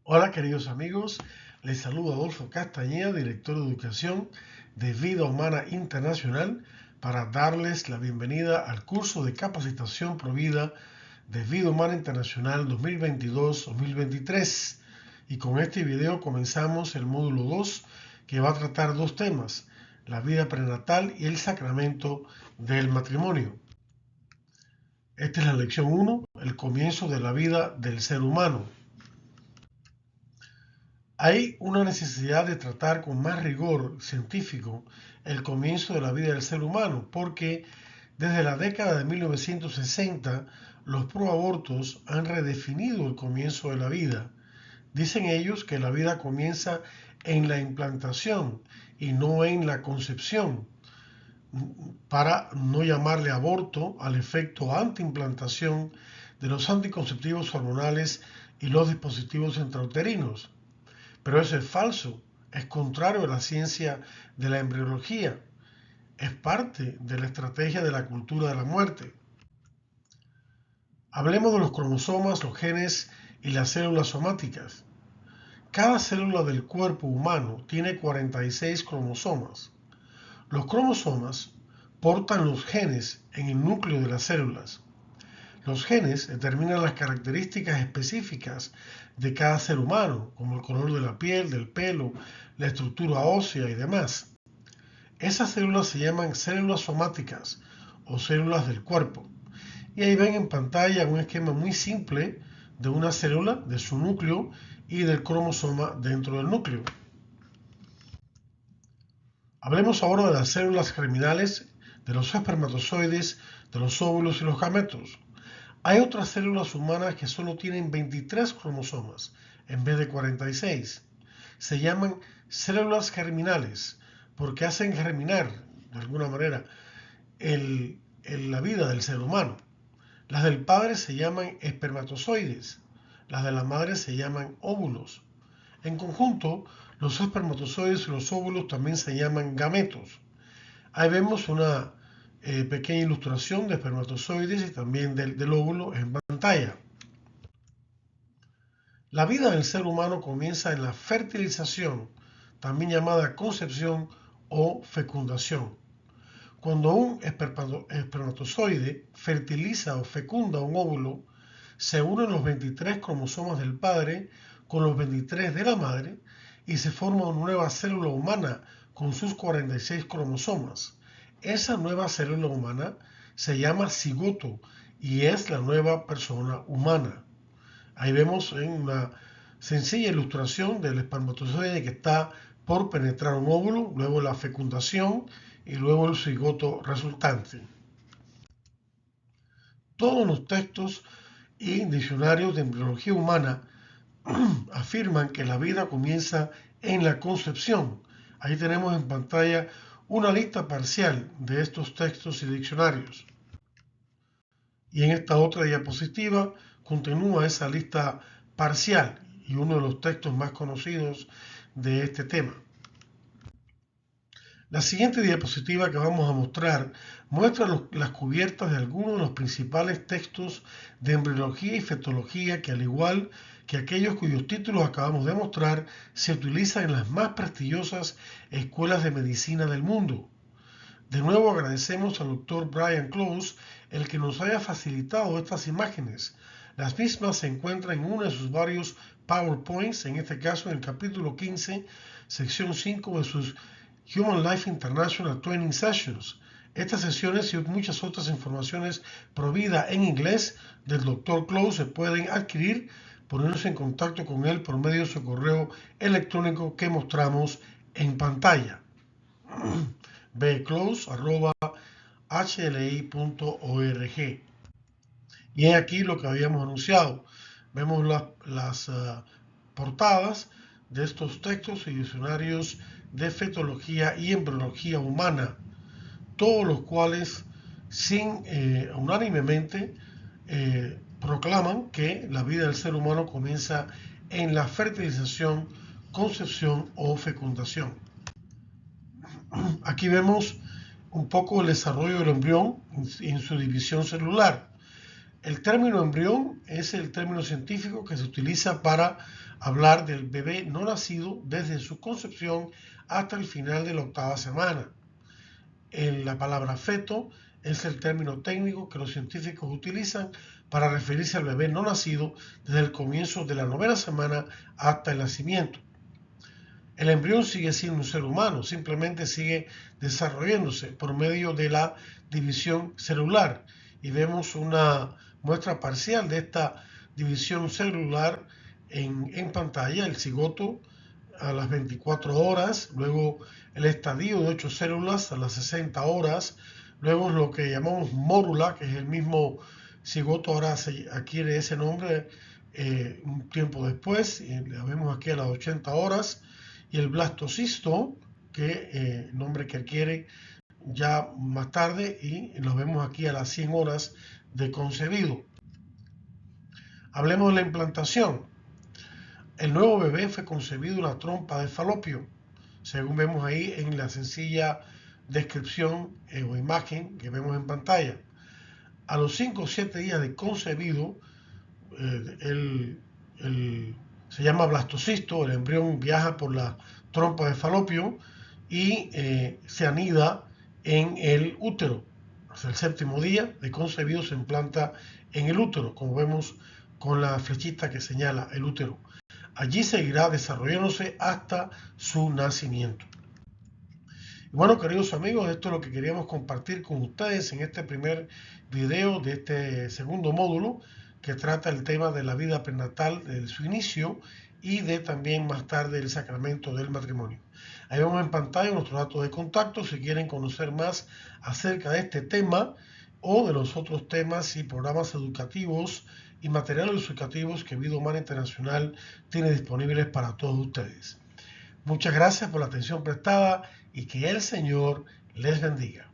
Hola queridos amigos, les saluda Adolfo Castañeda, director de Educación de Vida Humana Internacional, para darles la bienvenida al curso de capacitación provida de Vida Humana Internacional 2022-2023. Y con este video comenzamos el módulo 2, que va a tratar dos temas: la vida prenatal y el sacramento del matrimonio. Esta es la lección 1, el comienzo de la vida del ser humano. Hay una necesidad de tratar con más rigor científico el comienzo de la vida del ser humano, porque desde la década de 1960 los proabortos han redefinido el comienzo de la vida. Dicen ellos que la vida comienza en la implantación y no en la concepción, para no llamarle aborto al efecto antiimplantación de los anticonceptivos hormonales y los dispositivos intrauterinos. Pero eso es falso, es contrario a la ciencia de la embriología, es parte de la estrategia de la cultura de la muerte. Hablemos de los cromosomas, los genes y las células somáticas. Cada célula del cuerpo humano tiene 46 cromosomas. Los cromosomas portan los genes en el núcleo de las células. Los genes determinan las características específicas de cada ser humano, como el color de la piel, del pelo, la estructura ósea y demás. Esas células se llaman células somáticas o células del cuerpo. Y ahí ven en pantalla un esquema muy simple de una célula, de su núcleo y del cromosoma dentro del núcleo. Hablemos ahora de las células germinales, de los espermatozoides, de los óvulos y los gametos. Hay otras células humanas que solo tienen 23 cromosomas en vez de 46. Se llaman células germinales porque hacen germinar, de alguna manera, la vida del ser humano. Las del padre se llaman espermatozoides, las de la madre se llaman óvulos. En conjunto, los espermatozoides y los óvulos también se llaman gametos. Ahí vemos una pequeña ilustración de espermatozoides y también del óvulo en pantalla. La vida del ser humano comienza en la fertilización, también llamada concepción o fecundación. Cuando un espermatozoide fertiliza o fecunda un óvulo, se unen los 23 cromosomas del padre con los 23 de la madre y se forma una nueva célula humana con sus 46 cromosomas. Esa nueva célula humana se llama cigoto y es la nueva persona humana. Ahí vemos en una sencilla ilustración del espermatozoide que está por penetrar un óvulo, luego la fecundación y luego el cigoto resultante. Todos los textos y diccionarios de embriología humana afirman que la vida comienza en la concepción. Ahí tenemos en pantalla una lista parcial de estos textos y diccionarios. Y en esta otra diapositiva continúa esa lista parcial y uno de los textos más conocidos de este tema. La siguiente diapositiva que vamos a mostrar muestra las cubiertas de algunos de los principales textos de embriología y fetología que, al igual que aquellos cuyos títulos acabamos de mostrar, se utilizan en las más prestigiosas escuelas de medicina del mundo. De nuevo agradecemos al Dr. Brian Close el que nos haya facilitado estas imágenes. Las mismas se encuentran en uno de sus varios PowerPoints, en este caso en el capítulo 15, sección 5 de sus Human Life International Training Sessions. Estas sesiones y muchas otras informaciones providas en inglés del Dr. Close se pueden adquirir poniéndose en contacto con él por medio de su correo electrónico que mostramos en pantalla. bclose@hli.org. Y es aquí lo que habíamos anunciado. Vemos las portadas de estos textos y diccionarios de fetología y embriología humana, todos los cuales unánimemente proclaman que la vida del ser humano comienza en la fertilización, concepción o fecundación. Aquí vemos un poco el desarrollo del embrión en su división celular. El término embrión es el término científico que se utiliza para hablar del bebé no nacido desde su concepción hasta el final de la 8ª semana. La palabra feto es el término técnico que los científicos utilizan para referirse al bebé no nacido desde el comienzo de la 9ª semana hasta el nacimiento. El embrión sigue siendo un ser humano, simplemente sigue desarrollándose por medio de la división celular. Y vemos una muestra parcial de esta división celular en pantalla, el cigoto a las 24 horas, luego el estadio de 8 células a las 60 horas, luego lo que llamamos mórula, que es el mismo cigoto, ahora se adquiere ese nombre un tiempo después, y la vemos aquí a las 80 horas, y el blastocisto, que nombre que adquiere ya más tarde, y lo vemos aquí a las 100 horas de concebido. Hablemos de la implantación. El nuevo bebé fue concebido en la trompa de falopio, según vemos ahí en la sencilla descripción o imagen que vemos en pantalla. A los 5 o 7 días de concebido, se llama blastocisto, el embrión viaja por la trompa de falopio y se anida en el útero. Hasta el 7º día de concebido se implanta en el útero, como vemos con la flechita que señala el útero. Allí seguirá desarrollándose hasta su nacimiento. Y bueno, queridos amigos, esto es lo que queríamos compartir con ustedes en este primer video de este segundo módulo que trata el tema de la vida prenatal desde su inicio y de también más tarde el sacramento del matrimonio. Ahí vemos en pantalla nuestros datos de contacto si quieren conocer más acerca de este tema o de los otros temas y programas educativos y materiales educativos que Vida Humana Internacional tiene disponibles para todos ustedes. Muchas gracias por la atención prestada y que el Señor les bendiga.